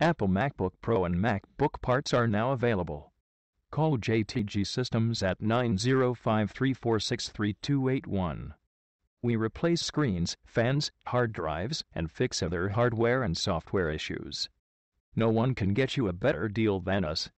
Apple MacBook Pro and MacBook parts are now available. Call JTG Systems at 905-346-3281. We replace screens, fans, hard drives, and fix other hardware and software issues. No one can get you a better deal than us.